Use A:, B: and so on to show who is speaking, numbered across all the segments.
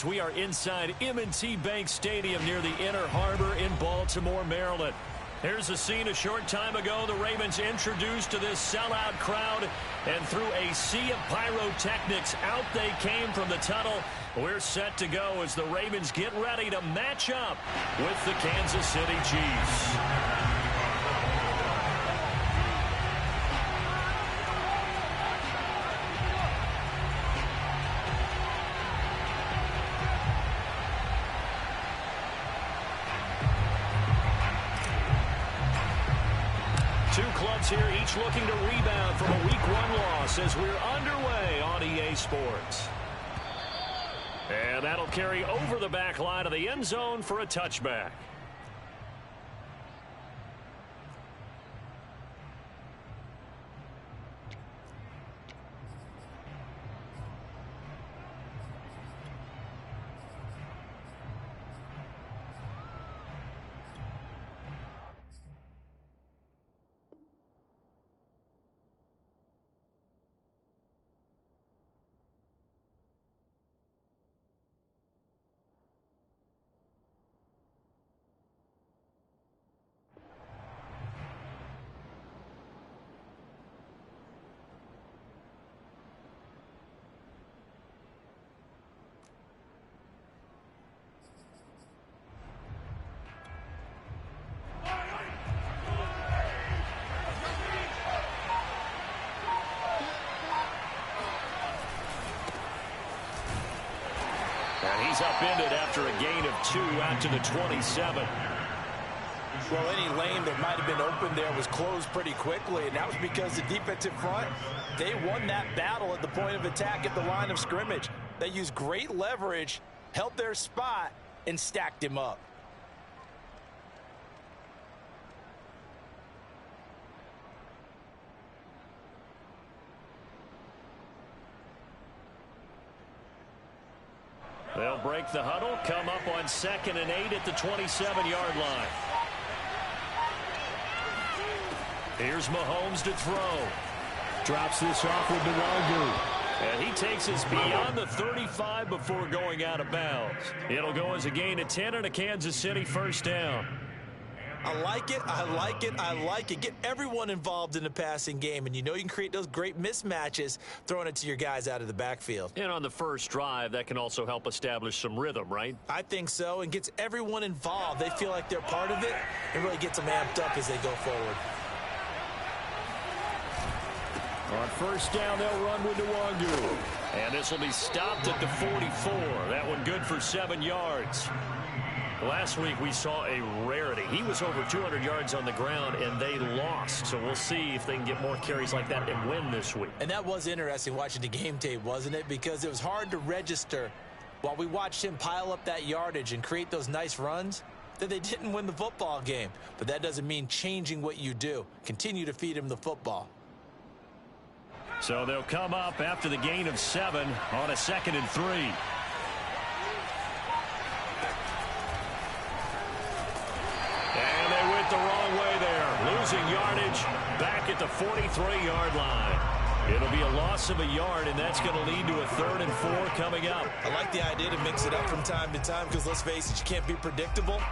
A: We are inside M&T Bank Stadium near the Inner Harbor in Baltimore, Maryland. Here's a scene a short time ago. The Ravens introduced to this sellout crowd, and through a sea of pyrotechnics, out they came from the tunnel. We're set to go as the Ravens get ready to match up with the Kansas City Chiefs. Two clubs here, each looking to rebound from a Week 1 loss as we're underway on EA Sports. And that'll carry over the back line of the end zone for a touchback. And he's upended after a gain of 2 out to the 27.
B: Well, any lane that might have been open there was closed pretty quickly, and that was because the defensive front, they won that battle at the point of attack at the line of scrimmage. They used great leverage, held their spot, and stacked him up.
A: They'll break the huddle, come up on 2nd and 8 at the 27-yard line. Here's Mahomes to throw. Drops this off with Nwogu. And he takes us beyond the 35 before going out of bounds. It'll go as a gain of 10 and a Kansas City first down.
B: I like it, I like it, I like it. Get everyone involved in the passing game, and you know you can create those great mismatches throwing it to your guys out of the backfield.
A: And on the first drive, that can also help establish some rhythm, right?
B: I think so, and gets everyone involved. They feel like they're part of it, and really gets them amped up as they go forward.
A: On first down, they'll run with Nwogu. And this will be stopped at the 44. That one good for 7 yards. Last week we saw a rarity. He was over 200 yards on the ground, and they lost. So we'll see if they can get more carries like that and win this week.
B: And that was interesting watching the game tape, wasn't it? Because it was hard to register while we watched him pile up that yardage and create those nice runs that they didn't win the football game. But that doesn't mean changing what you do. Continue to feed him the football.
A: So they'll come up after the gain of 7 on a 2nd and 3. And they went the wrong way there. Losing yardage back at the 43-yard line. It'll be a loss of a yard, and that's going to lead to a 3rd and 4 coming up.
B: I like the idea to mix it up from time to time because, let's face it, you can't be predictable.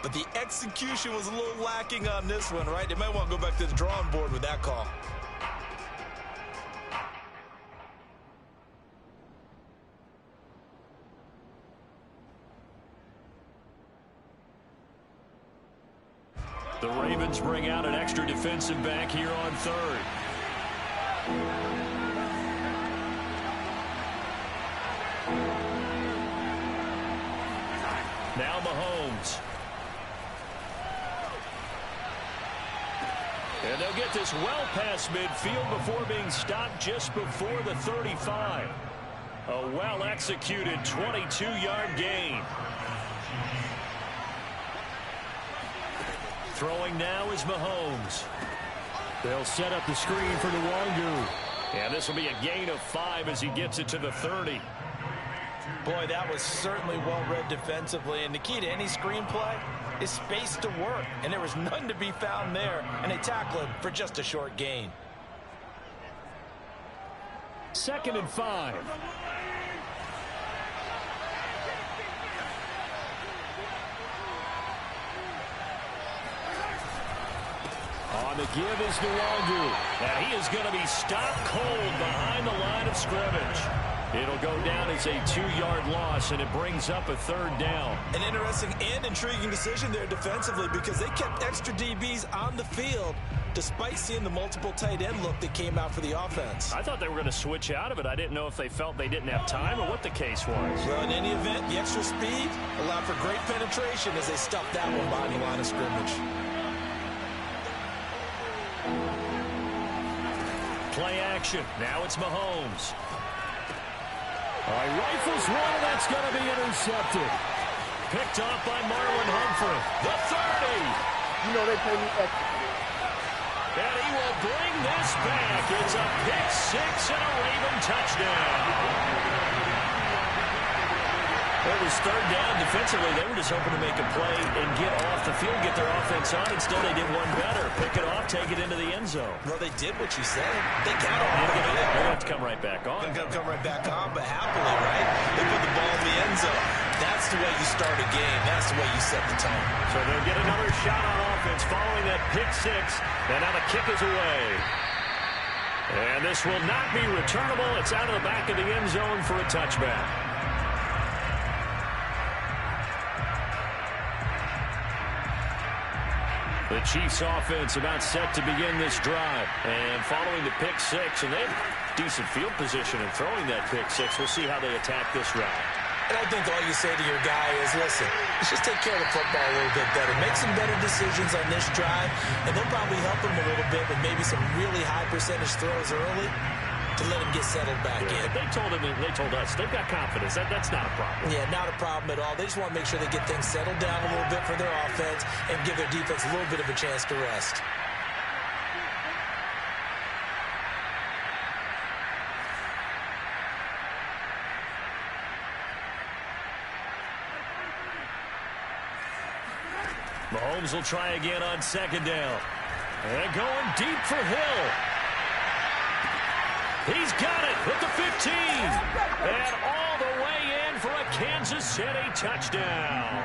B: But the execution was a little lacking on this one, right? They might want to go back to the drawing board with that call.
A: The Ravens bring out an extra defensive back here on 3rd. Now Mahomes. And they'll get this well past midfield before being stopped just before the 35. A well-executed 22-yard gain. Throwing now is Mahomes. They'll set up the screen for Nwogu. And this will be a gain of 5 as he gets it to the 30.
B: Boy, that was certainly well-read defensively. And the key to any screenplay is space to work. And there was none to be found there. And they tackle him for just a short gain.
A: 2nd and 5. And the give is Nwangwu. And he is going to be stopped cold behind the line of scrimmage. It'll go down as a 2-yard loss, and it brings up a 3rd down.
B: An interesting and intriguing decision there defensively because they kept extra DBs on the field despite seeing the multiple tight end look that came out for the offense.
A: I thought they were going to switch out of it. I didn't know if they felt they didn't have time or what the case was.
B: Well, in any event, the extra speed allowed for great penetration as they stuffed that one behind the line of scrimmage.
A: Play action. Now it's Mahomes. All right, rifles one, and that's going to be intercepted. Picked off by Marlon Humphrey. The 30.
C: You know they pay me extra.
A: And he will bring this back. It's a pick 6 and a Raven touchdown. It was 3rd down. Defensively, they were just hoping to make a play and get off the field, get their offense on. Instead, they did one better. Pick it off, take it into the end zone.
B: Well, they did what you said. They counted on it.
A: They're going to have to come right back on.
B: They're going to come right back on, but happily, right? They put the ball in the end zone. That's the way you start a game. That's the way you set the tone.
A: So they'll get another shot on offense following that pick 6. And now the kick is away. And this will not be returnable. It's out of the back of the end zone for a touchback. The Chiefs offense about set to begin this drive. And following the pick 6, and they have decent field position in throwing that pick 6. We'll see how they attack this drive.
B: And I think all you say to your guy is, listen, let's just take care of the football a little bit better. Make some better decisions on this drive, and they'll probably help him a little bit with maybe some really high percentage throws early to let him get settled back in.
A: They told him, they told us, they've got confidence. That's not a problem.
B: Yeah, not a problem at all. They just want to make sure they get things settled down a little bit for their offense and give their defense a little bit of a chance to rest.
A: Mahomes will try again on 2nd down. And going deep for Hill. He's got it at the 15. And all the way in for a Kansas City touchdown.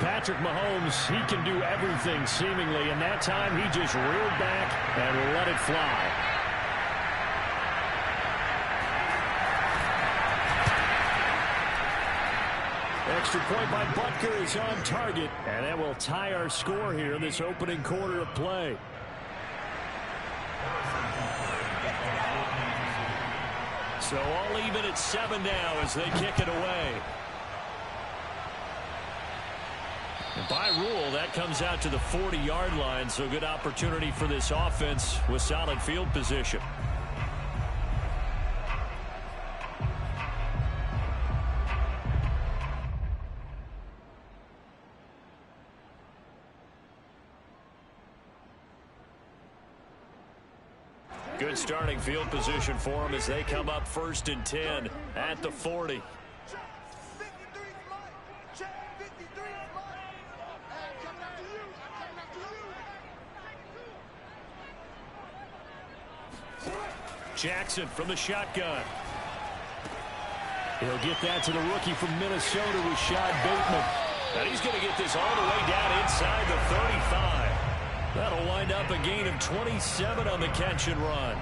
A: Patrick Mahomes, he can do everything seemingly, and that time he just reared back and let it fly. Extra point by Butker is on target, and that will tie our score here in this opening quarter of play. So all even at 7 now as they kick it away. And by rule, that comes out to the 40-yard line, so good opportunity for this offense with solid field position. Good starting field position for them as they come up 1st and 10 at the 40. Jackson from the shotgun. He'll get that to the rookie from Minnesota, Rashad Bateman. And he's going to get this all the way down inside the 35. That'll wind up a gain of 27 on the catch and run.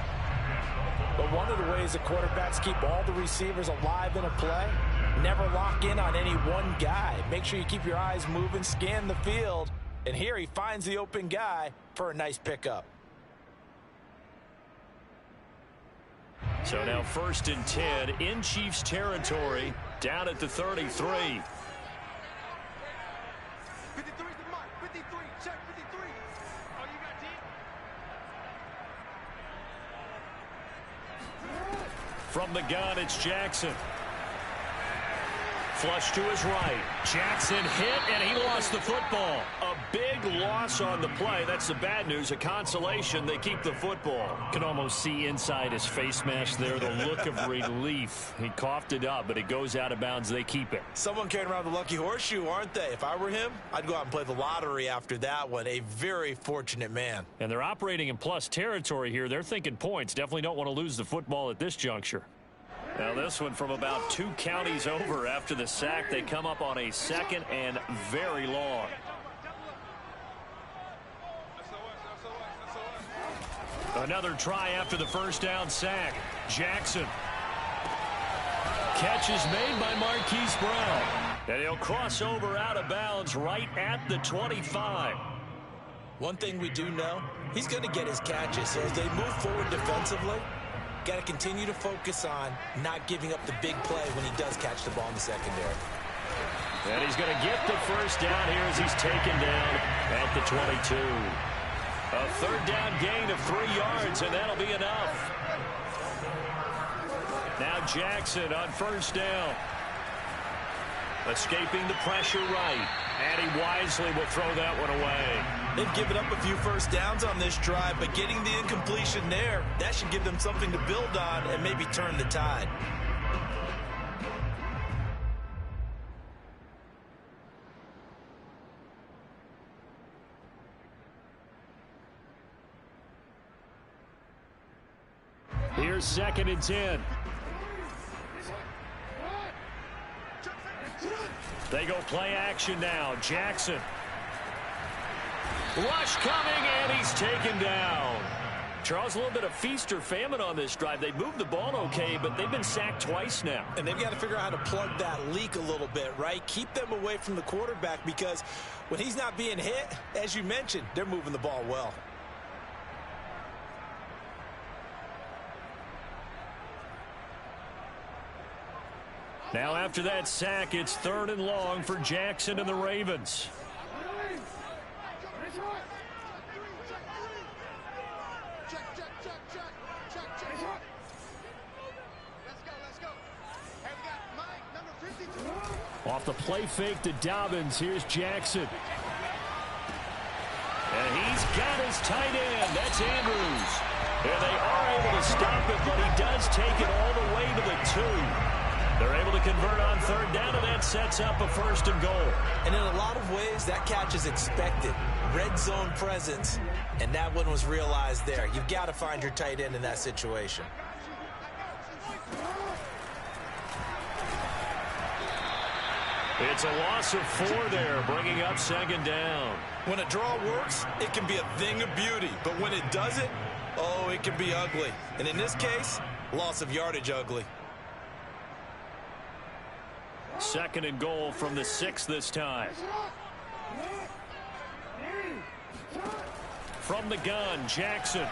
B: But one of the ways the quarterbacks keep all the receivers alive in a play, never lock in on any one guy. Make sure you keep your eyes moving, scan the field, and here he finds the open guy for a nice pickup.
A: So now 1st and 10 in Chiefs territory, down at the 33. From the gun, it's Jackson. Flush to his right. Jackson hit, and he lost the football. A big loss on the play. That's the bad news. A consolation, they keep the football. Can almost see inside his face mask there the look of relief. He coughed it up, but it goes out of bounds. They keep it.
B: Someone carrying around the lucky horseshoe, aren't they? If I were him, I'd go out and play the lottery after that one. A very fortunate man.
A: And they're operating in plus territory here. They're thinking points. Definitely don't want to lose the football at this juncture. Now this one from about 2 counties over after the sack. They come up on a 2nd and very long. Another try after the first down sack. Jackson. Catch is made by Marquise Brown. And he'll cross over out of bounds right at the 25.
B: One thing we do know, he's going to get his catches. So as they move forward defensively, got to continue to focus on not giving up the big play when he does catch the ball in the secondary.
A: And he's going to get the first down here as he's taken down at the 22. A third down gain of 3 yards, and that'll be enough. Now Jackson on first down. Escaping the pressure right. And he wisely will throw that one away.
B: They've given up a few first downs on this drive, but getting the incompletion there, that should give them something to build on and maybe turn the tide.
A: Here's 2nd and 10. They go play action now. Jackson. Rush coming, and he's taken down. Charles, a little bit of feast or famine on this drive. They moved the ball okay, but they've been sacked twice now.
B: And they've got to figure out how to plug that leak a little bit, right? Keep them away from the quarterback, because when he's not being hit, as you mentioned, they're moving the ball well.
A: Now after that sack, it's 3rd and long for Jackson and the Ravens. Off the play fake to Dobbins, here's Jackson. And he's got his tight end. That's Andrews. And they are able to stop it, but he does take it all the way to the 2. They're able to convert on 3rd down, and that sets up a 1st and goal.
B: And in a lot of ways, that catch is expected. Red zone presence, and that one was realized there. You've got to find your tight end in that situation.
A: It's a loss of 4 there, bringing up 2nd down.
B: When a draw works, it can be a thing of beauty. But when it doesn't, oh, it can be ugly. And in this case, loss of yardage ugly.
A: 2nd and goal from the 6 this time. From the gun, Jackson.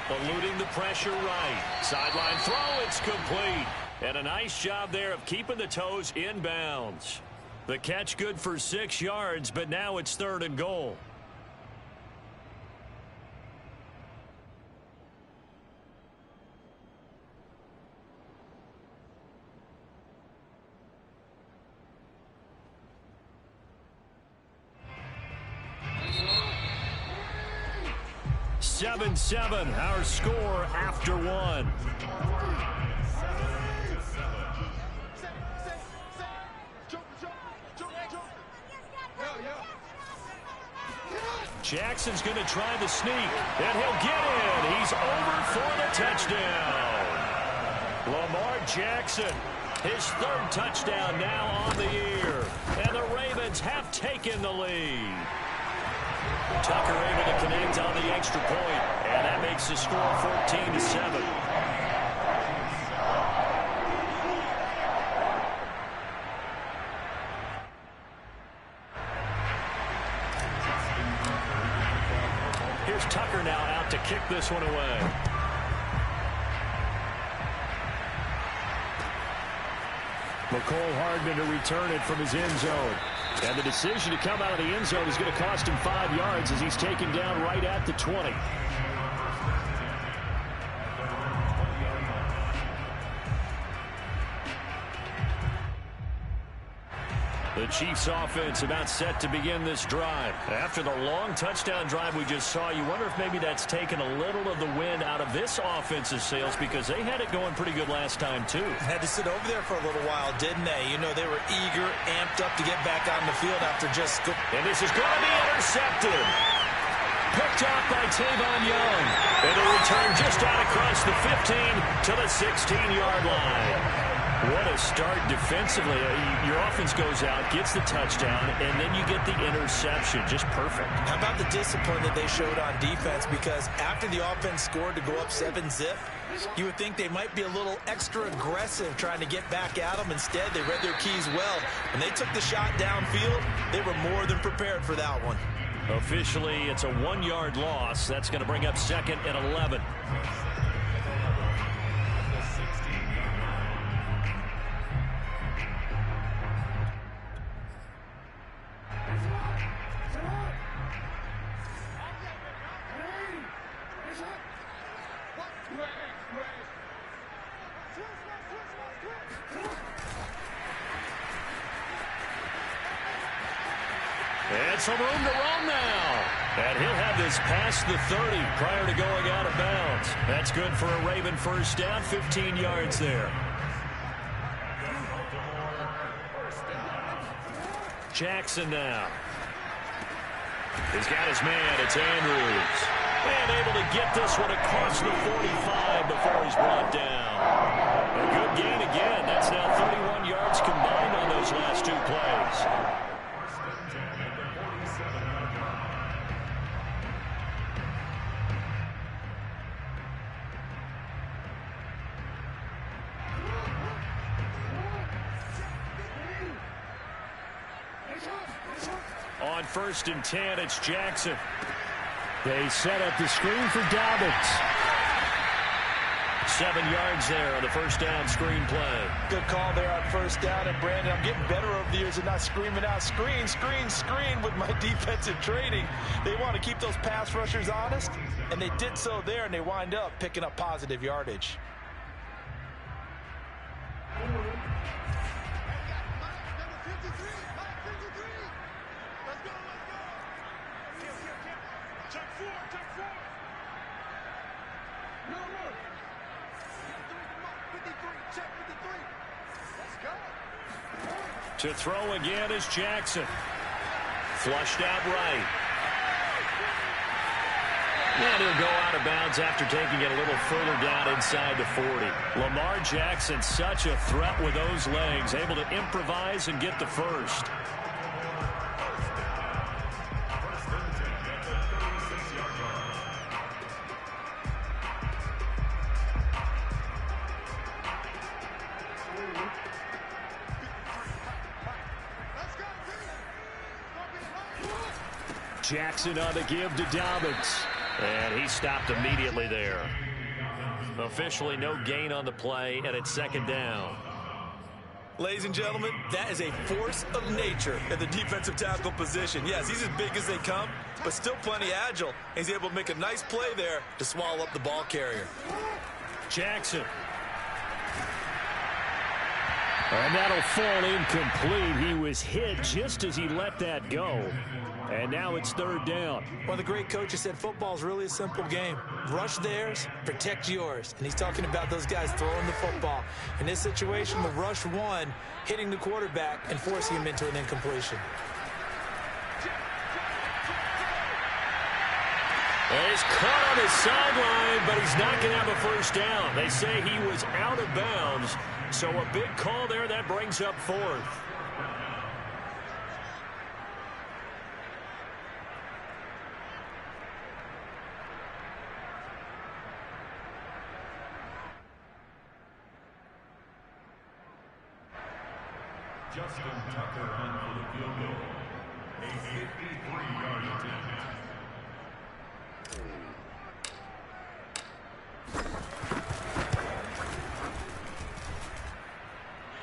A: Eluding the pressure right. Sideline throw, it's complete. And a nice job there of keeping the toes in bounds. The catch good for 6 yards, but now it's 3rd and goal. Seven, our score after 1. Jackson's going to try the sneak, and he'll get in. He's over for the touchdown. Lamar Jackson, his 3rd touchdown now on the year. And the Ravens have taken the lead. Tucker able to connect on the extra point, and that makes the score 14-7. Here's Tucker now out to kick this one away. McCole Hardman to return it from his end zone. And the decision to come out of the end zone is going to cost him 5 yards as he's taken down right at the 20. The Chiefs offense about set to begin this drive. After the long touchdown drive we just saw, you wonder if maybe that's taken a little of the wind out of this offense's sails, because they had it going pretty good last time too.
B: Had to sit over there for a little while, didn't they? You know, they were eager, amped up to get back on the field after just...
A: And this is going to be intercepted. Picked off by Tavon Young. And a return just out across the 15 to the 16-yard line. What a start defensively. Your offense goes out, gets the touchdown, and then you get the interception. Just perfect.
B: How about the discipline that they showed on defense? Because after the offense scored to go up 7-zip, you would think they might be a little extra aggressive trying to get back at them. Instead, they read their keys well. When they took the shot downfield, they were more than prepared for that one.
A: Officially, it's a 1-yard loss. That's going to bring up 2nd and 11. And some room to run now. And he'll have this past the 30 prior to going out of bounds. That's good for a Raven first down, 15 yards there. Jackson now. He's got his man. It's Andrews. And able to get this one across the 45 before he's brought down. A good gain again. That's now 31 yards combined on those last 2 plays. On 1st and 10, it's Jackson. They set up the screen for Dobbins. 7 yards there on the first down screen play.
B: Good call there on first down. And Brandon, I'm getting better over the years of not screaming out screen, screen, screen with my defensive training. They want to keep those pass rushers honest, and they did so there, and they wind up picking up positive yardage.
A: To throw again is Jackson. Flushed out right. And he'll go out of bounds after taking it a little further down inside the 40. Lamar Jackson, such a threat with those legs, able to improvise and get the first. Jackson on the give to Dobbins. And he stopped immediately there. Officially no gain on the play, and it's 2nd down.
B: Ladies and gentlemen, that is a force of nature at the defensive tackle position. Yes, he's as big as they come, but still plenty agile. He's able to make a nice play there to swallow up the ball carrier.
A: Jackson. And that'll fall incomplete. He was hit just as he let that go. And now it's 3rd down.
B: One of the great coaches said football's really a simple game. Rush theirs, protect yours. And he's talking about those guys throwing the football. In this situation, the rush one, hitting the quarterback and forcing him into an incompletion.
A: And he's caught on his sideline, but he's not going to have a first down. They say he was out of bounds. So a big call there. That brings up 4th.
D: Justin Tucker on for the field goal. A 53-yard attempt.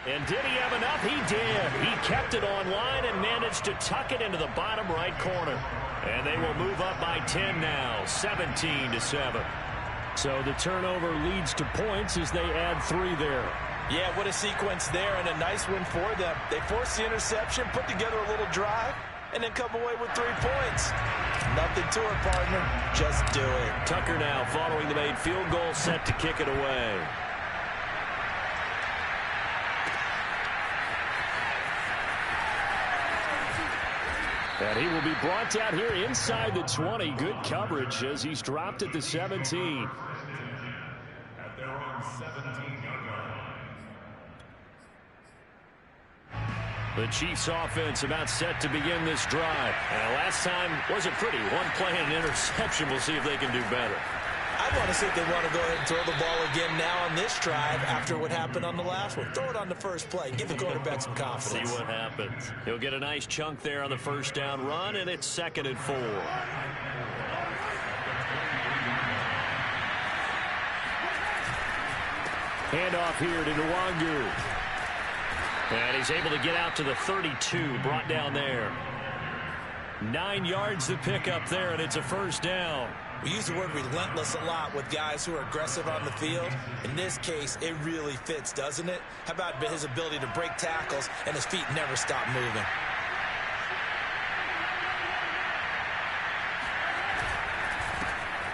A: And did he have enough? He did. He kept it on line and managed to tuck it into the bottom right corner. And they will move up by 10 now, 17-7. So the turnover leads to points as they add 3 there.
B: Yeah, what a sequence there, and a nice win for them. They forced the interception, put together a little drive, and then come away with 3 points. Nothing to it, partner. Just do it.
A: Tucker now following the made field goal, set to kick it away. And he will be brought down here inside the 20. Good coverage as he's dropped at the 17.
D: At their own 17-yard line.
A: The Chiefs offense about set to begin this drive. And last time wasn't pretty. One play and an interception. We'll see if they can do better.
B: I want to see if they want to go ahead and throw the ball again now on this drive after what happened on the last one. Throw it on the first play. Give the quarterback some confidence.
A: See what happens. He'll get a nice chunk there on the first down run, and it's 2nd and 4. Handoff here to Nwangu. And he's able to get out to the 32, brought down there. 9 yards to pick up there, and it's a first down.
B: We use the word relentless a lot with guys who are aggressive on the field. In this case, it really fits, doesn't it? How about his ability to break tackles and his feet never stop moving?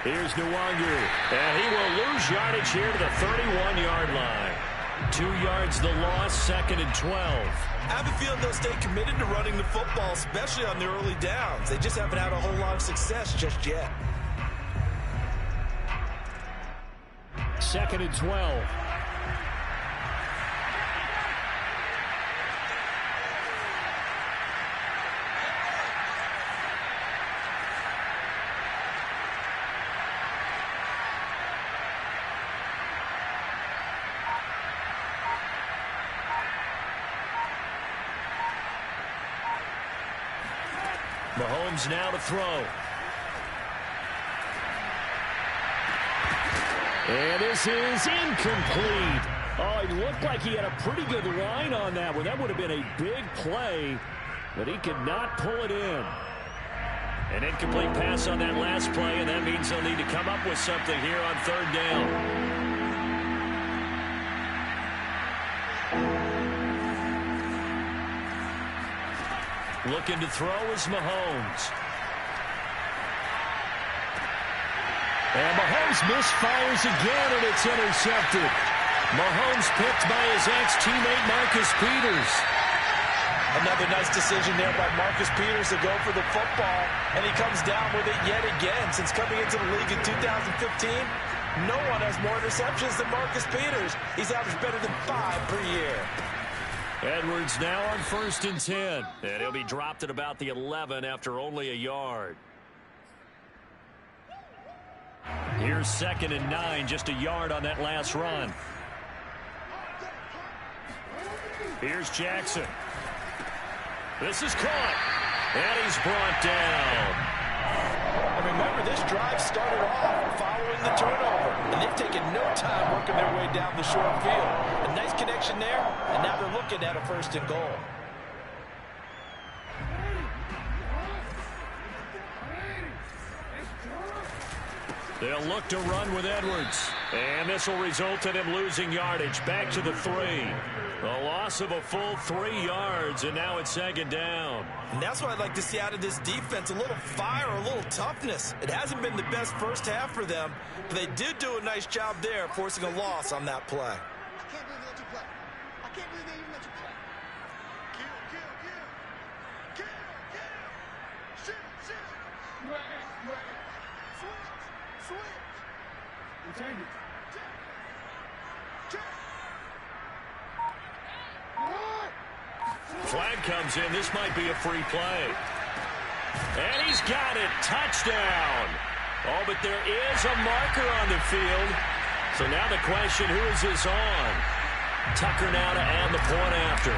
A: Here's Nwangu, and he will lose yardage here to the 31-yard line. 2 yards the loss, 2nd and 12.
B: I have a feeling they'll stay committed to running the football, especially on the early downs. They just haven't had a whole lot of success just yet.
A: 2nd and 12. Mahomes now to throw. And this is incomplete. Oh, it looked like he had a pretty good line on that one. That would have been a big play, but he could not pull it in. An incomplete pass on that last play, and that means they'll need to come up with something here on 3rd down. Looking to throw is Mahomes. And Mahomes misfires again, and it's intercepted. Mahomes picked by his ex-teammate Marcus Peters.
B: Another nice decision there by Marcus Peters to go for the football, and he comes down with it yet again. Since coming into the league in 2015, no one has more interceptions than Marcus Peters. He's averaged better than 5 per year.
A: Edwards now on 1st and 10. And he'll be dropped at about the 11 after only a yard. Here's 2nd and 9, just a yard on that last run. Here's Jackson. This is caught. And he's brought down.
B: And remember, this drive started off following the turnover. And they've taken no time working their way down the short field. A nice connection there, and now they're looking at a 1st and goal.
A: They'll look to run with Edwards. And this will result in him losing yardage. Back to the 3. A loss of a full 3 yards, and now it's 2nd down.
B: And that's what I'd like to see out of this defense, a little fire, a little toughness. It hasn't been the best first half for them, but they did do a nice job there, forcing a loss on that play.
E: I can't believe they let you play. I can't believe they even let you play. Kill, kill, kill. Kill, kill. Shoot, shoot. Switch. You change it.
A: Flag comes in. This might be a free play. And he's got it. Touchdown. Oh, but there is a marker on the field. So now the question, who is this on? Tucker now to add the point after.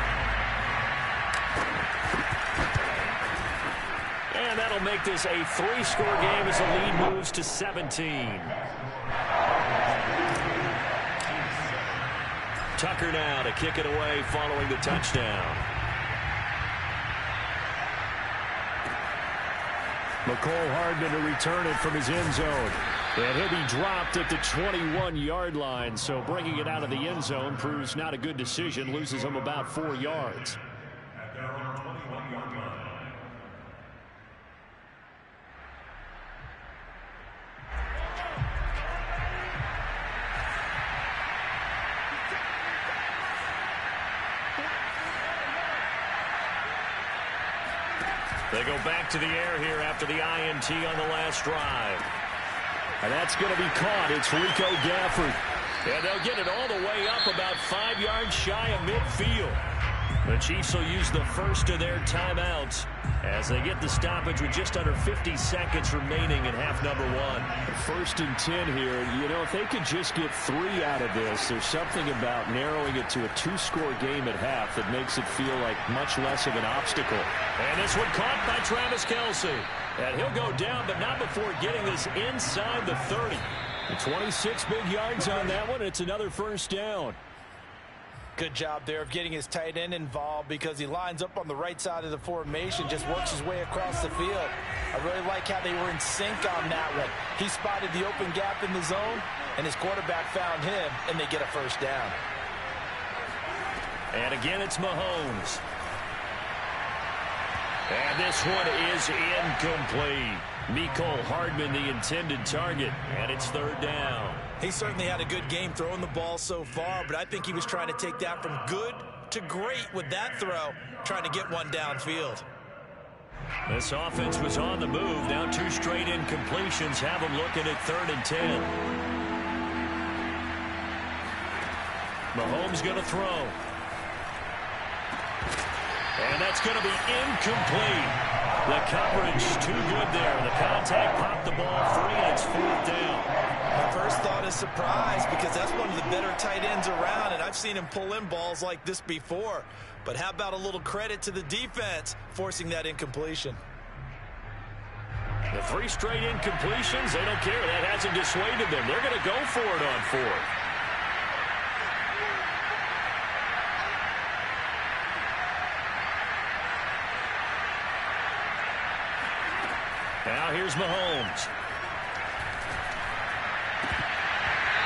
A: And that'll make this a 3-score game as the lead moves to 17. Tucker now to kick it away following the touchdown. McCole Hardman to return it from his end zone. And he'll be dropped at the 21-yard line. So bringing it out of the end zone proves not a good decision. Loses him about 4 yards.
D: At their own 21-yard line.
A: They go back to the air here after the INT on the last drive. And that's going to be caught. It's Rico Gafford. And they'll get it all the way up about 5 yards shy of midfield. The Chiefs will use the first of their timeouts as they get the stoppage with just under 50 seconds remaining in half number one.
F: 1st and 10 here. You know, if they could just get 3 out of this, there's something about narrowing it to a 2-score game at half that makes it feel like much less of an obstacle.
A: And this one caught by Travis Kelce. And he'll go down, but not before getting this inside the 30. 26 big yards on that one. It's another first down.
B: Good job there of getting his tight end involved because he lines up on the right side of the formation, just works his way across the field. I really like how they were in sync on that one. He spotted the open gap in the zone, and his quarterback found him, and they get a first down.
A: And again, it's Mahomes. And this one is incomplete. Mecole Hardman, the intended target, and it's 3rd down.
B: He certainly had a good game throwing the ball so far, but I think he was trying to take that from good to great with that throw, trying to get one downfield.
A: This offense was on the move. Now 2 straight incompletions have them looking at 3rd and 10. Mahomes going to throw. And that's going to be incomplete. The coverage too good there. The contact popped the ball free, and it's 4th down.
B: My first thought is surprise because that's one of the better tight ends around, and I've seen him pull in balls like this before. But how about a little credit to the defense forcing that incompletion?
A: The 3 straight incompletions, they don't care. That hasn't dissuaded them. They're going to go for it on 4th. Now here's Mahomes.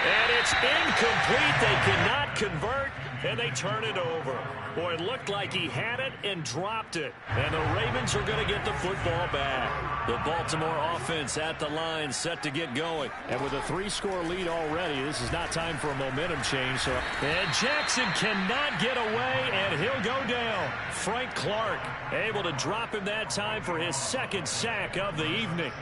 A: And it's incomplete. They cannot convert, and they turn it over. Boy, it looked like he had it and dropped it. And the Ravens are going to get the football back. The Baltimore offense at the line set to get going. And with a 3-score lead already, this is not time for a momentum change. And Jackson cannot get away, and he'll go down. Frank Clark able to drop him that time for his 2nd sack of the evening.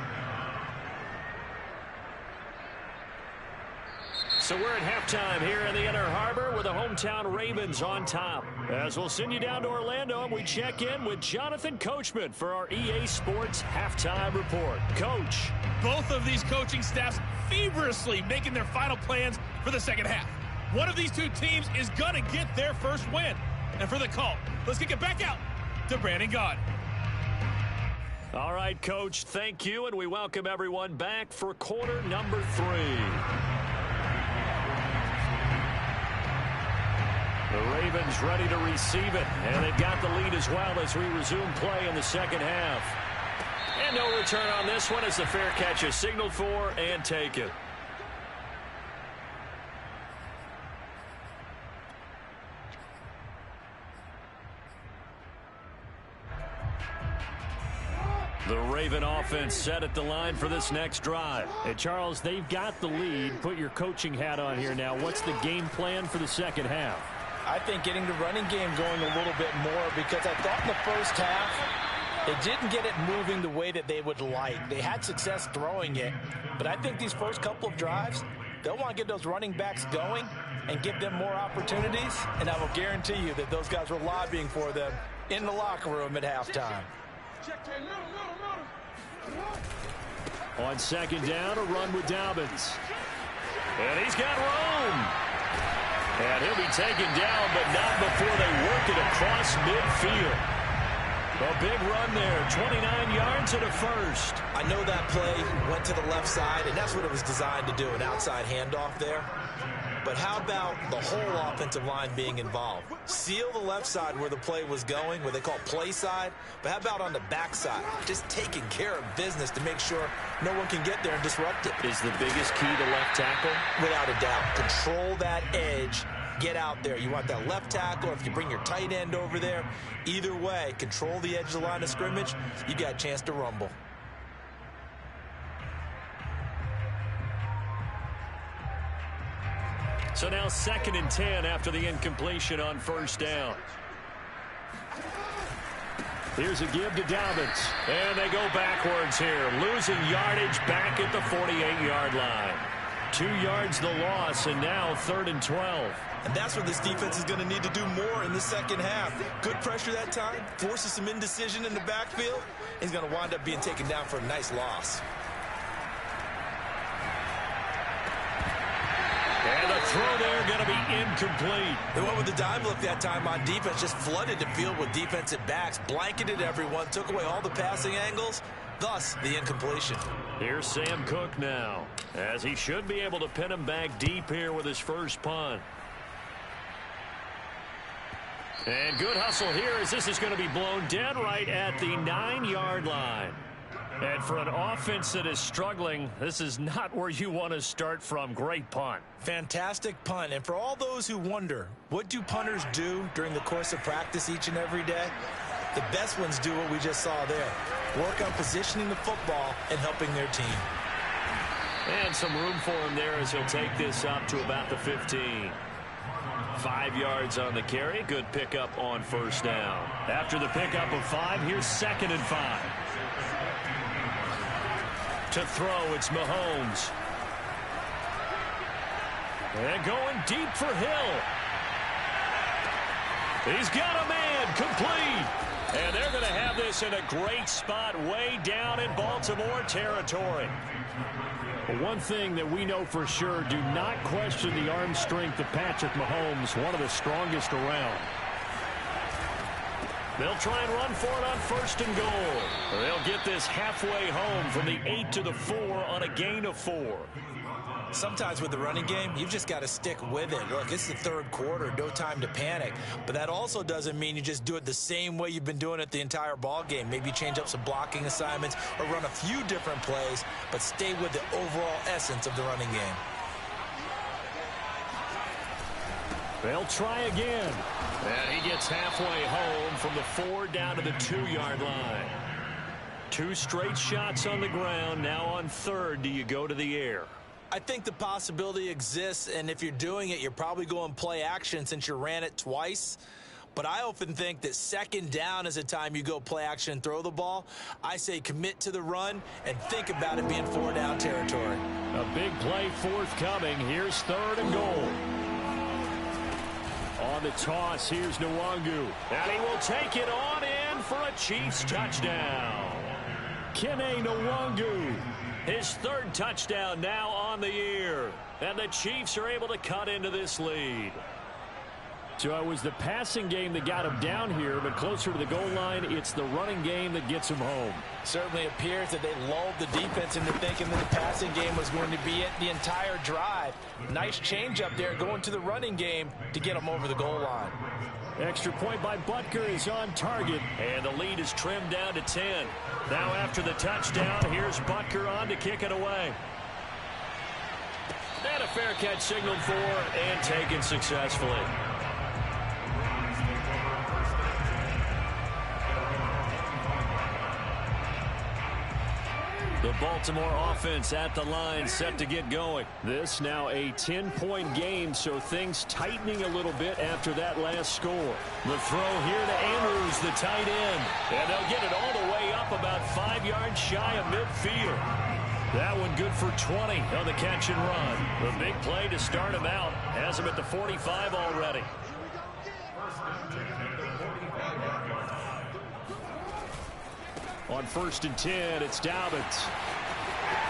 A: So we're at halftime here in the Inner Harbor with the hometown Ravens on top. As we'll send you down to Orlando, and we check in with Jonathan Coachman for our EA Sports Halftime Report. Coach.
G: Both of these coaching staffs feverishly making their final plans for the second half. One of these 2 teams is going to get their first win. And for the call, let's kick it back out to Brandon Gaudin.
A: All right, Coach, thank you, and we welcome everyone back for quarter number 3. The Ravens ready to receive it, and they've got the lead as well as we resume play in the second half. And no return on this one as the fair catch is signaled for and taken. The Raven offense set at the line for this next drive.
F: Hey, Charles, they've got the lead. Put your coaching hat on here now. What's the game plan for the second half?
B: I think getting the running game going a little bit more because I thought in the first half they didn't get it moving the way that they would like. They had success throwing it, but I think these first couple of drives, they'll want to get those running backs going and give them more opportunities, and I will guarantee you that those guys were lobbying for them in the locker room at halftime.
F: On 2nd down, a run with Dobbins.
A: And he's got room. And he'll be taken down, but not before they work it across midfield. A big run there, 29 yards and a first.
B: I know that play went to the left side, and that's what it was designed to do, an outside handoff there. But how about the whole offensive line being involved? Seal the left side where the play was going, what they call play side. But how about on the back side? Just taking care of business to make sure no one can get there and disrupt it.
A: Is the biggest key to left tackle?
B: Without a doubt. Control that edge. Get out there. You want that left tackle, or if you bring your tight end over there, either way, control the edge of the line of scrimmage, you got a chance to rumble.
A: So now 2nd and 10 after the incompletion on first down. Here's a give to Dobbins. And they go backwards here. Losing yardage back at the 48-yard line. 2 yards the loss, and now 3rd and 12.
B: And that's what this defense is going to need to do more in the second half. Good pressure that time, forces some indecision in the backfield. He's going to wind up being taken down for a nice loss.
A: And the throw there going to be incomplete.
B: They went with the dime look that time on defense, just flooded the field with defensive backs, blanketed everyone, took away all the passing angles, thus the incompletion.
A: Here's Sam Cook now, as he should be able to pin him back deep here with his first punt. And good hustle here as this is going to be blown dead right at the 9-yard line. And for an offense that is struggling, this is not where you want to start from. Great punt.
B: Fantastic punt. And for all those who wonder, what do punters do during the course of practice each and every day? The best ones do what we just saw there. Work on positioning the football and helping their team.
A: And some room for him there as he'll take this up to about the 15. 5 yards on the carry. Good pickup on first down. After the pickup of 5, here's 2nd and 5. To throw, it's Mahomes. And going deep for Hill. He's got a man, complete. And they're going to have this in a great spot way down in Baltimore territory. One thing that we know for sure, do not question the arm strength of Patrick Mahomes, one of the strongest around. They'll try and run for it on 1st and goal. They'll get this halfway home from the 8 to the 4 on a gain of 4.
B: Sometimes with the running game, you've just got to stick with it. Look, it's the 3rd quarter, no time to panic. But that also doesn't mean you just do it the same way you've been doing it the entire ball game. Maybe change up some blocking assignments or run a few different plays, but stay with the overall essence of the running game.
A: They'll try again. And he gets halfway home from the 4 down to the 2-yard line. 2 straight shots on the ground. Now on 3rd, do you go to the air?
B: I think the possibility exists, and if you're doing it, you're probably going play action since you ran it twice. But I often think that 2nd down is a time you go play action and throw the ball. I say commit to the run and think about it being 4 down territory.
A: A big play forthcoming. Here's 3rd and goal. On the toss, here's Nwangu. And he will take it on in for a Chiefs touchdown. Kene Nwangu, his 3rd touchdown now on the year. And the Chiefs are able to cut into this lead. So it was the passing game that got him down here, but closer to the goal line, it's the running game that gets him home.
B: Certainly appears that they lulled the defense into thinking that the passing game was going to be it the entire drive. Nice change up there going to the running game to get him over the goal line.
A: Extra point by Butker is on target, and the lead is trimmed down to 10. Now after the touchdown, here's Butker on to kick it away. And a fair catch signaled for and taken successfully. The Baltimore offense at the line, set to get going. This now a 10-point game, so things tightening a little bit after that last score. The throw here to Andrews, the tight end. And they'll get it all the way up about 5 yards shy of midfield. That one good for 20 on the catch and run. The big play to start him out. Has him at the 45 already. On 1st and 10, it's Dobbins.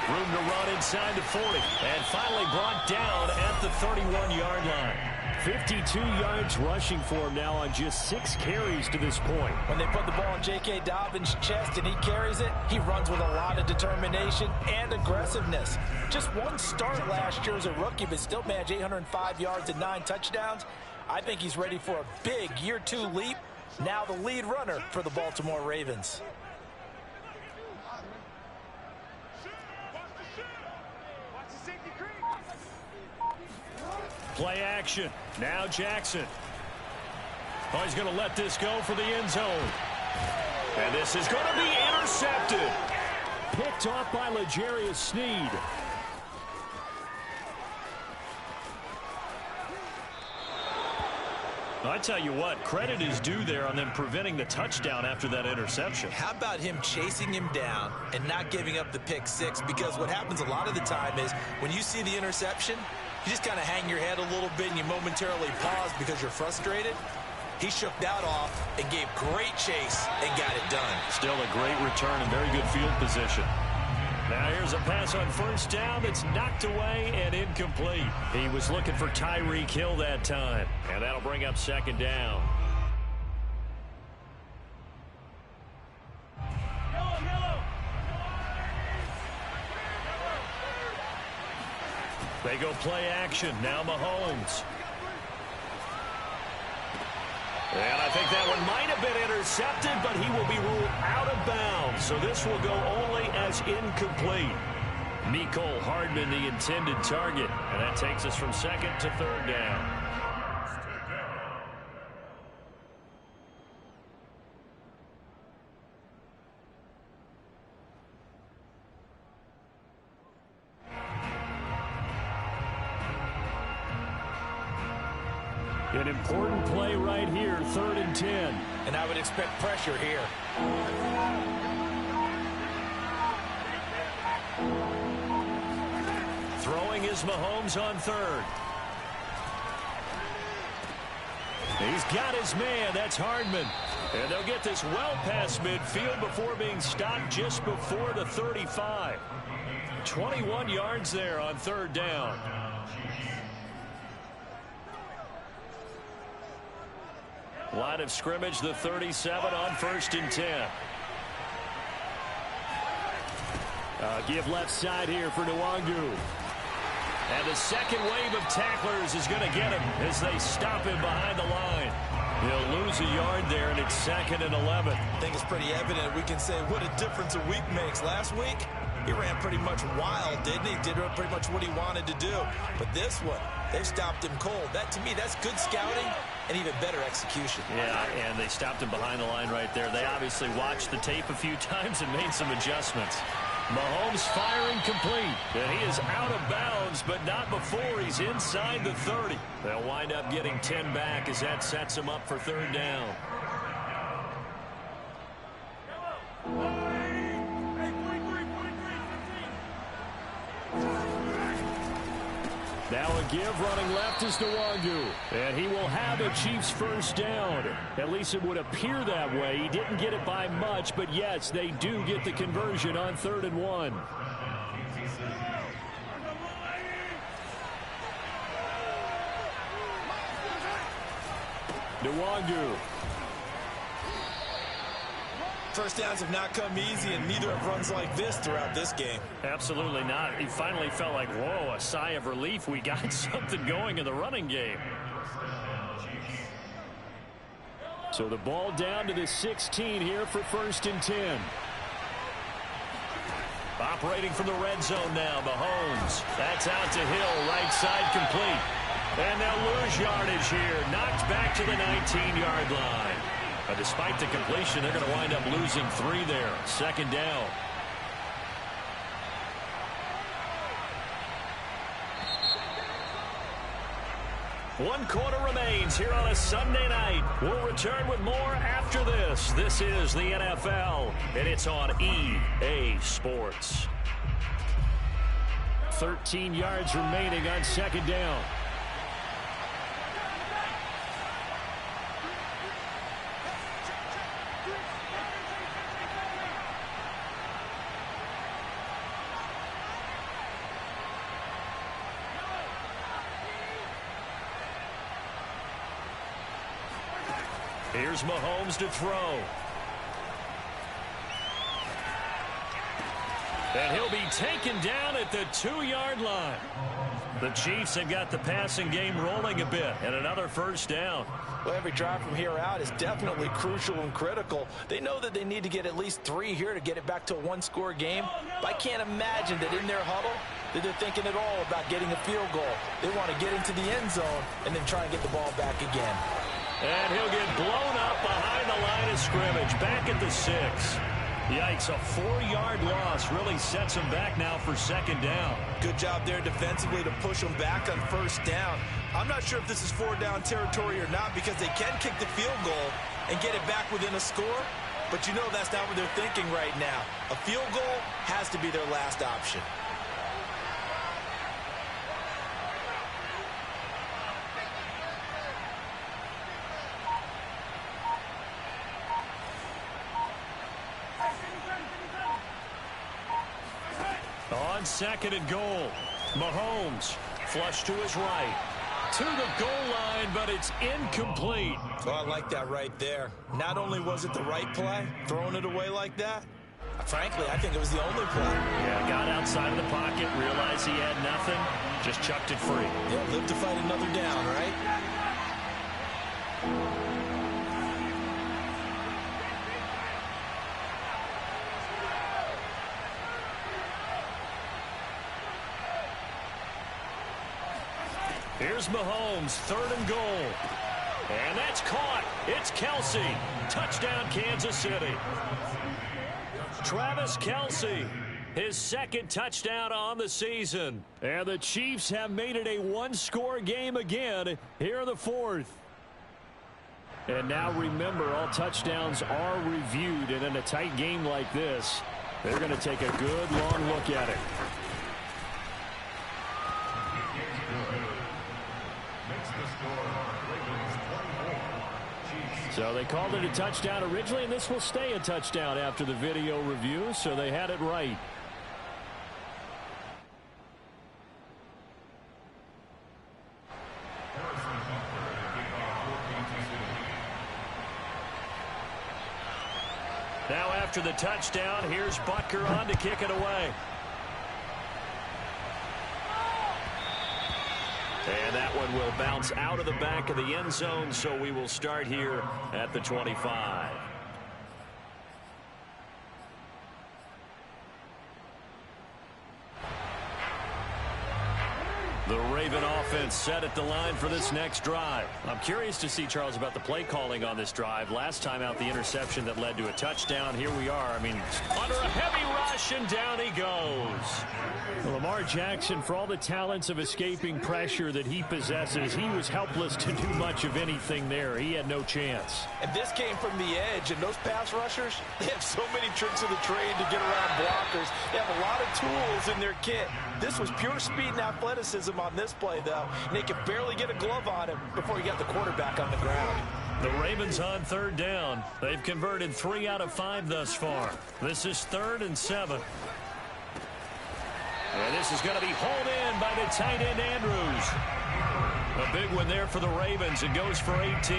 A: Room to run inside the 40. And finally brought down at the 31-yard line. 52 yards rushing for him now on just 6 carries to this point.
B: When they put the ball in J.K. Dobbins' chest and he carries it, he runs with a lot of determination and aggressiveness. Just one start last year as a rookie, but still managed 805 yards and 9 touchdowns. I think he's ready for a big year 2 leap. Now the lead runner for the Baltimore Ravens.
A: Play action. Now Jackson. Oh, he's going to let this go for the end zone. And this is going to be intercepted. Picked off by L'Jarius Sneed. I tell you what, credit is due there on them preventing the touchdown after that interception.
B: How about him chasing him down and not giving up the pick six? Because what happens a lot of the time is when you see the interception, you just kind of hang your head a little bit and you momentarily pause because you're frustrated. He shook that off and gave great chase and got it done.
A: Still a great return and very good field position. Now here's a pass on first down that's knocked away and incomplete. He was looking for Tyreek Hill that time, and that'll bring up second down. They go play action. Now Mahomes. And I think that one might have been intercepted, but he will be ruled out of bounds. So this will go only as incomplete. Mecole Hardman, the intended target. And that takes us from second to third down. An important play right here, 3rd and 10.
B: And I would expect pressure here.
A: Throwing is Mahomes on 3rd. He's got his man. That's Hardman. And they'll get this well past midfield before being stopped just before the 35. 21 yards there on 3rd down. Line of scrimmage, the 37 on 1st and 10. Give left side here for Nwangu. And the second wave of tacklers is going to get him as they stop him behind the line. He'll lose a yard there, and it's 2nd and 11.
B: I think it's pretty evident. We can say what a difference a week makes. Last week, he ran pretty much wild, didn't he? Did pretty much what he wanted to do. But this one, they've stopped him cold. That, to me, that's good scouting and even better execution.
A: Yeah, and they stopped him behind the line right there. They obviously watched the tape a few times and made some adjustments. Mahomes firing complete. And he is out of bounds, but not before he's inside the 30. They'll wind up getting 10 back as that sets him up for 3rd down. Now a give running left is Nwangu. And he will have a Chiefs first down. At least it would appear that way. He didn't get it by much, but yes, they do get the conversion on 3rd and 1. Nwangu.
B: First downs have not come easy, and neither have runs like this throughout this game.
A: Absolutely not. He finally felt like, whoa, a sigh of relief. We got something going in the running game. So the ball down to the 16 here for 1st and 10. Operating from the red zone now, Mahomes. That's out to Hill, right side complete. And they'll lose yardage here. Knocked back to the 19-yard line. But despite the completion, they're going to wind up losing 3 there. 2nd down. One quarter remains here on a Sunday night. We'll return with more after this. This is the NFL, and it's on EA Sports. 13 yards remaining on 2nd down. Here's Mahomes to throw. And he'll be taken down at the 2-yard line. The Chiefs have got the passing game rolling a bit, and another first down.
B: Well, every drive from here out is definitely crucial and critical. They know that they need to get at least 3 here to get it back to a one-score game. But I can't imagine that in their huddle that they're thinking at all about getting a field goal. They want to get into the end zone and then try and get the ball back again.
A: And he'll get blown up behind the line of scrimmage, back at the 6. Yikes, a 4-yard loss really sets him back now for 2nd down.
B: Good job there defensively to push him back on first down. I'm not sure if this is 4-down territory or not because they can kick the field goal and get it back within a score. But you know that's not what they're thinking right now. A field goal has to be their last option.
A: On second and goal, Mahomes flush to his right. To the goal line, but it's incomplete.
B: Oh, I like that right there. Not only was it the right play, throwing it away like that, frankly, I think it was the only play.
A: Yeah, got outside of the pocket, realized he had nothing, just chucked it free.
B: Yeah, live to fight another down, right?
A: Here's Mahomes, third and goal. And that's caught. It's Kelce. Touchdown, Kansas City. Travis Kelce, his second touchdown on the season. And the Chiefs have made it a one-score game again here in the fourth. And now remember, all touchdowns are reviewed. And in a tight game like this, they're going to take a good long look at it. So they called it a touchdown originally, and this will stay a touchdown after the video review, so they had it right. Now after the touchdown, here's Butker on to kick it away. And that one will bounce out of the back of the end zone, so we will start here at the 25. The Raven offense set at the line for this next drive. I'm curious to see, Charles, about the play calling on this drive. Last time out, the interception that led to a touchdown. Here we are. I mean, under a heavy rush, and down he goes. Lamar Jackson, for all the talents of escaping pressure that he possesses, he was helpless to do much of anything there. He had no chance.
B: And this came from the edge, and those pass rushers, they have so many tricks of the trade to get around blockers. They have a lot of tools in their kit. This was pure speed and athleticism on this play, though. And they could barely get a glove on him before he got the quarterback on the ground.
A: The Ravens on third down. They've converted 3 out of 5 thus far. This is 3rd and 7. And this is going to be hauled in by the tight end, Andrews. A big one there for the Ravens. It goes for 18.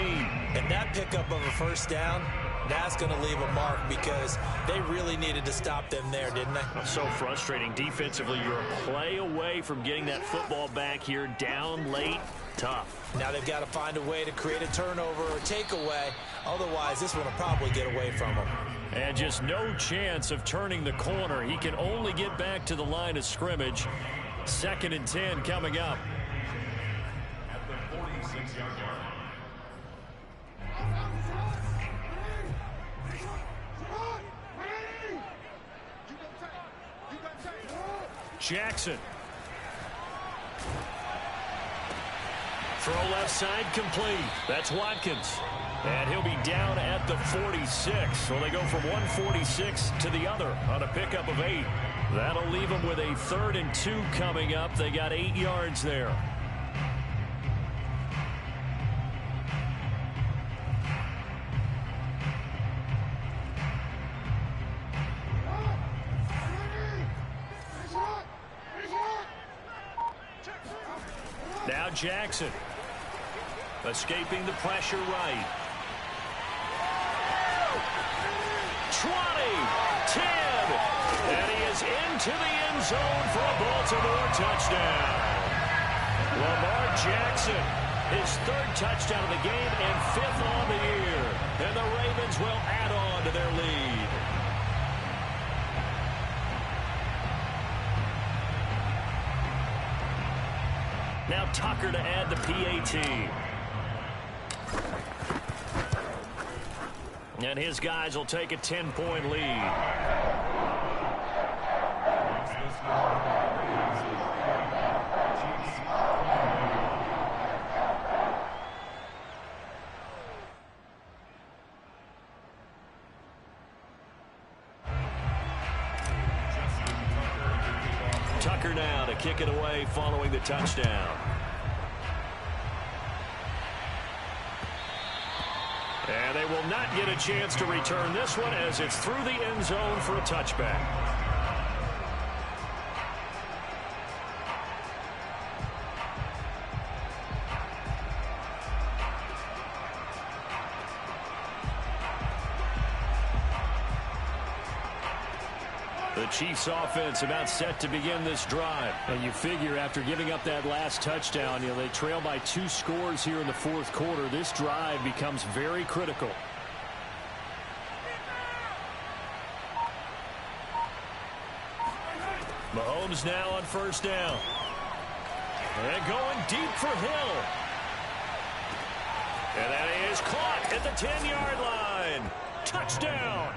B: And that pickup of a first down, that's going to leave a mark because they really needed to stop them there, didn't they?
A: So frustrating. Defensively, you're a play away from getting that football back here. Down late, tough.
B: Now they've got to find a way to create a turnover or takeaway. Otherwise, this one will probably get away from them.
A: And just no chance of turning the corner. He can only get back to the line of scrimmage. 2nd and 10 coming up.
D: At the 46-yard line.
A: Jackson. Throw left side complete. That's Watkins. And he'll be down at the 46. So they go from 146 to the other on a pickup of 8. That'll leave them with a 3rd and 2 coming up. They got 8 yards there. Now Jackson. Escaping the pressure right. 20, 10, and he is into the end zone for a Baltimore touchdown. Lamar Jackson, his 3rd touchdown of the game and 5th on the year. And the Ravens will add on to their lead. Now Tucker to add the PAT. And his guys will take a 10-point lead. Tucker now to kick it away following the touchdown. And they will not get a chance to return this one as it's through the end zone for a touchback. The Chiefs offense about set to begin this drive.
F: And you figure after giving up that last touchdown, they trail by 2 scores here in the fourth quarter. This drive becomes very critical.
A: Mahomes now on first down. And going deep for Hill. And that is caught at the 10-yard line. Touchdown.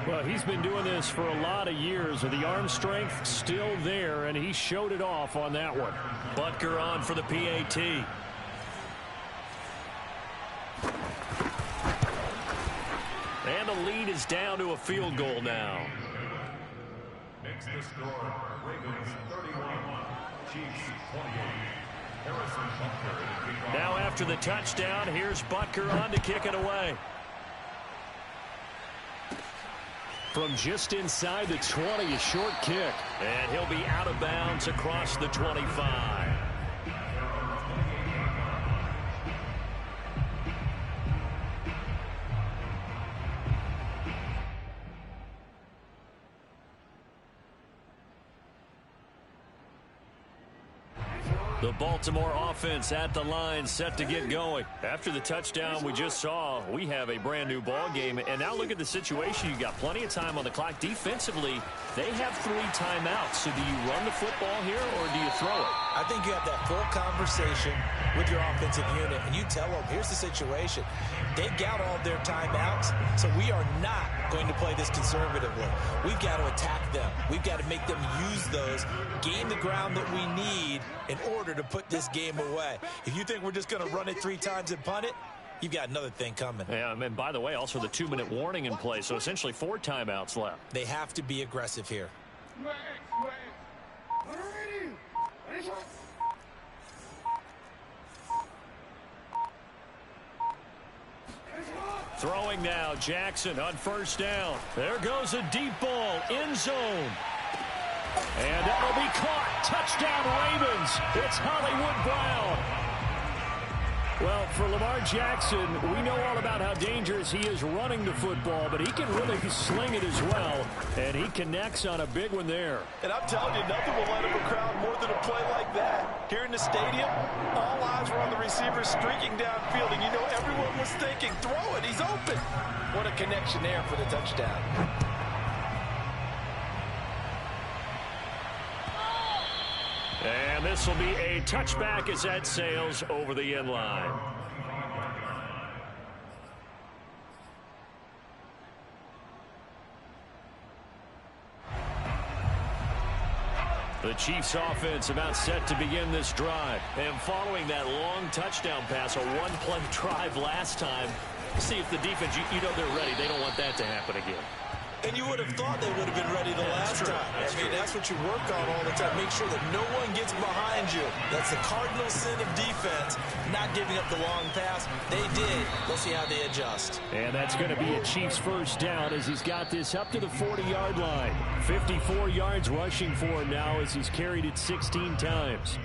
F: Well, he's been doing this for a lot of years with the arm strength still there, and he showed it off on that one.
A: Butker on for the PAT. And the lead is down to a field goal now.
D: Makes the score Ravens 31, Chiefs 28. Harrison Butker.
A: Now after the touchdown, here's Butker on to kick it away.
F: From just inside the 20, a short kick.
A: And he'll be out of bounds across the 25. The Baltimore offense at the line, set to get going. After the touchdown we just saw, we have a brand new ball game. And now look at the situation. You got plenty of time on the clock. Defensively, they have 3 timeouts. So do you run the football here or do you throw it?
B: I think you have that full conversation with your offensive unit, and you tell them, here's the situation. They got all their timeouts, so we are not going to play this conservatively. We've got to attack them. We've got to make them use those, gain the ground that we need in order to put this game away. If you think we're just going to run it 3 times and punt it, you've got another thing coming.
A: Yeah, and by the way, also the 2-minute warning in play, so essentially 4 timeouts left.
B: They have to be aggressive here.
A: Throwing now, Jackson on first down. There goes a deep ball, end zone. And that'll be caught. Touchdown, Ravens. It's Hollywood Brown. Well, for Lamar Jackson, we know all about how dangerous he is running the football, but he can really sling it as well, and he connects on a big one there.
B: And I'm telling you, nothing will light up a crowd more than a play like that. Here in the stadium, all eyes were on the receiver streaking downfield, and you know everyone was thinking, throw it, he's open. What a connection there for the touchdown.
A: And this will be a touchback as that sails over the end line. The Chiefs offense about set to begin this drive. And following that long touchdown pass, a 1-play drive last time, see if the defense, you know they're ready. They don't want that to happen again.
B: And you would have thought they would have been ready the last time. That's what you work on all the time. Make sure that no one gets behind you. That's the cardinal sin of defense, not giving up the long pass. They did. We'll see how they adjust.
F: And that's going to be a Chiefs first down as he's got this up to the 40-yard line. 54 yards rushing for him now as he's carried it 16 times.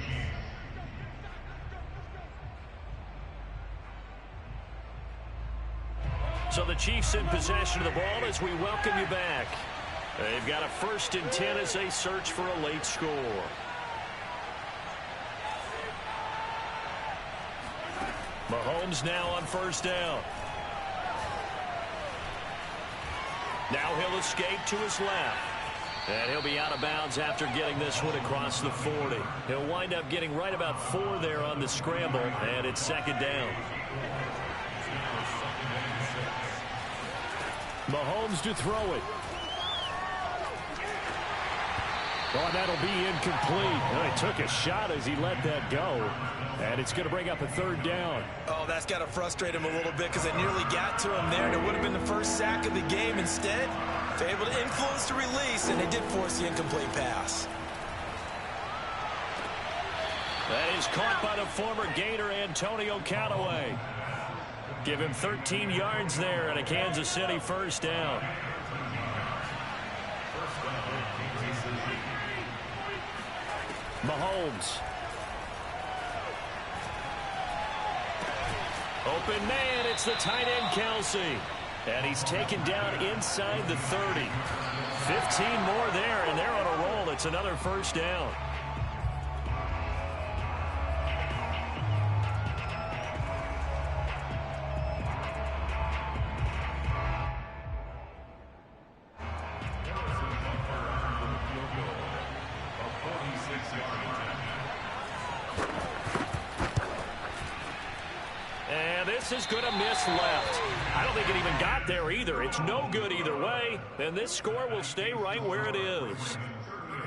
A: So the Chiefs in possession of the ball as we welcome you back. They've got a 1st and 10 as they search for a late score. Mahomes now on first down. Now he'll escape to his left. And he'll be out of bounds after getting this one across the 40. He'll wind up getting right about 4 there on the scramble, and it's 2nd down.
F: Mahomes to throw it. Oh, and that'll be incomplete. Oh, he took a shot as he let that go. And it's going to bring up a 3rd down.
B: Oh, that's got to frustrate him a little bit because they nearly got to him there. And it would have been the first sack of the game. Instead, they're able to influence the release, and they did force the incomplete pass.
A: That is caught by the former Gator Antonio Callaway. Give him 13 yards there and a Kansas City first down. Mahomes. Open man, it's the tight end Kelce. And he's taken down inside the 30. 15 more there, and they're on a roll. It's another first down. Is going to miss left. I don't think it even got there either. It's no good either way, and this score will stay right where it is.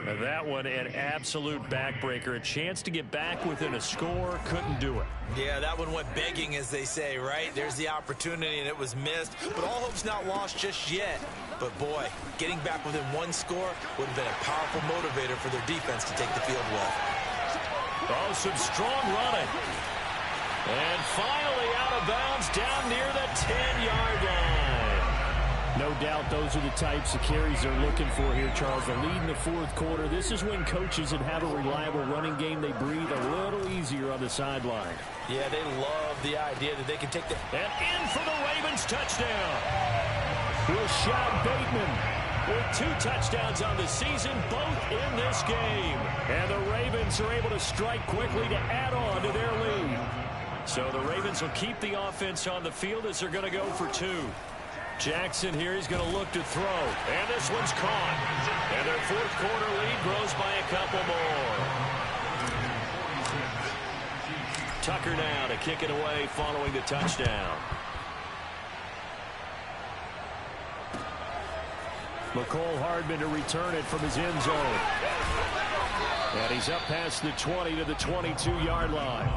A: And that one, an absolute backbreaker. A chance to get back within a score, couldn't do it.
B: Yeah, that one went begging, as they say, right? There's the opportunity, and it was missed. But all hope's not lost just yet. But, boy, getting back within one score would have been a powerful motivator for their defense to take the field well.
A: Oh, some strong running. And finally out of bounds down near the 10-yard line.
F: No doubt those are the types of carries they're looking for here, Charles. The lead in the fourth quarter. This is when coaches that have a reliable running game, they breathe a little easier on the sideline.
B: Yeah, they love the idea that they can take the...
A: And in for the Ravens touchdown.
F: Rashad Bateman
A: with 2 touchdowns on the season, both in this game. And the Ravens are able to strike quickly to add on to their lead. So the Ravens will keep the offense on the field as they're going to go for 2. Jackson here, he's going to look to throw. And this one's caught. And their fourth quarter lead grows by a couple more. Tucker now to kick it away following the touchdown. McCole Hardman to return it from his end zone. And he's up past the 20 to the 22-yard line.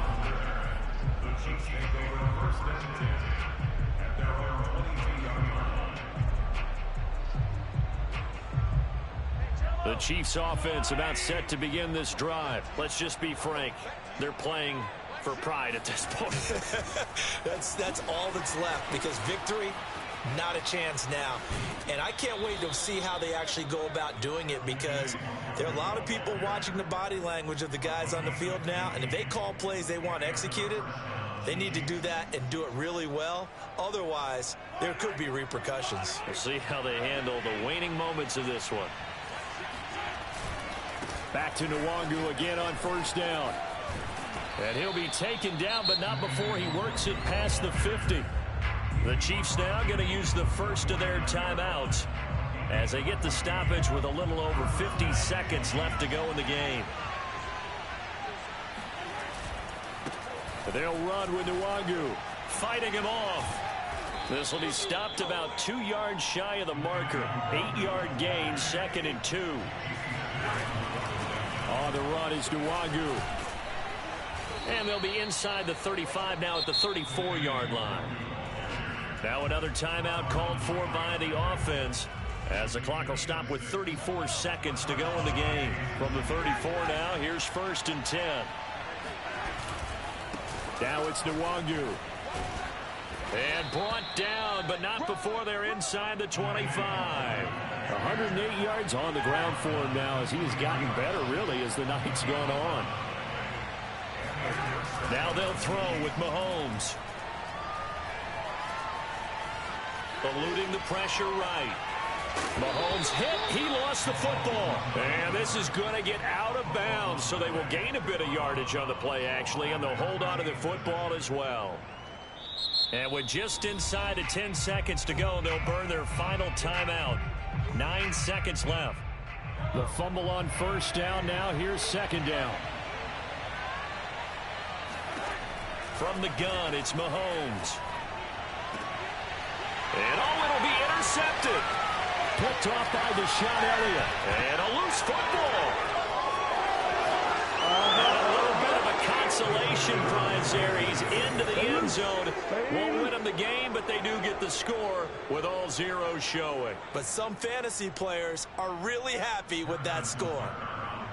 A: The Chiefs offense about set to begin this drive. Let's just be frank. They're playing for pride at this point.
B: That's all that's left, because victory, not a chance now. And I can't wait to see how they actually go about doing it, because there are a lot of people watching the body language of the guys on the field now, and if they call plays they want executed, they need to do that and do it really well. Otherwise, there could be repercussions.
A: We'll see how they handle the waning moments of this one. Back to Nwangu again on first down. And he'll be taken down, but not before he works it past the 50. The Chiefs now going to use the first of their timeouts as they get the stoppage with a little over 50 seconds left to go in the game. They'll run with Nwangu, fighting him off. This will be stopped about 2 yards shy of the marker. 8-yard gain, 2nd and 2. On the run is Nwangu. And they'll be inside the 35 now at the 34-yard line. Now another timeout called for by the offense, as the clock will stop with 34 seconds to go in the game. From the 34 now, here's 1st and 10. Now it's Nwangu. And brought down, but not before they're inside the 25.
F: 108 yards on the ground for him now, as he has gotten better, really, as the night's gone on.
A: Now they'll throw with Mahomes. Eluding the pressure right. Mahomes hit. He lost the football. And this is going to get out of bounds, so they will gain a bit of yardage on the play, actually, and they'll hold on to the football as well. And with just inside of 10 seconds to go, they'll burn their final timeout. 9 seconds left.
F: The fumble on first down now. Here's 2nd down.
A: From the gun, it's Mahomes. And it'll be intercepted.
F: Picked off by Deshaun Elliott.
A: And a loose football. And a little bit of a consolation prize there. He's into the end zone. Won't win them the game, but they do get the score with all zeros showing.
B: But some fantasy players are really happy with that score.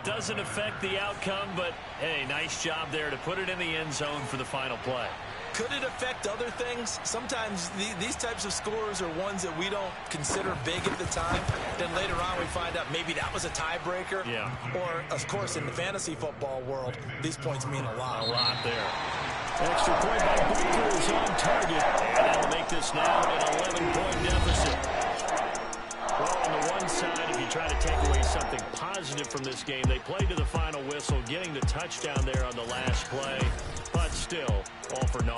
A: Doesn't affect the outcome, but, hey, nice job there to put it in the end zone for the final play.
B: Could it affect other things? Sometimes these types of scores are ones that we don't consider big at the time. Then later on we find out maybe that was a tiebreaker.
A: Yeah.
B: Or, of course, in the fantasy football world, these points mean a lot.
A: A lot there. Extra point by Baker is on target. And that'll make this now an 11-point deficit. Well, on the one side, if you try to take away something positive from this game, they played to the final whistle, getting the touchdown there on the last play. But still, all for naught.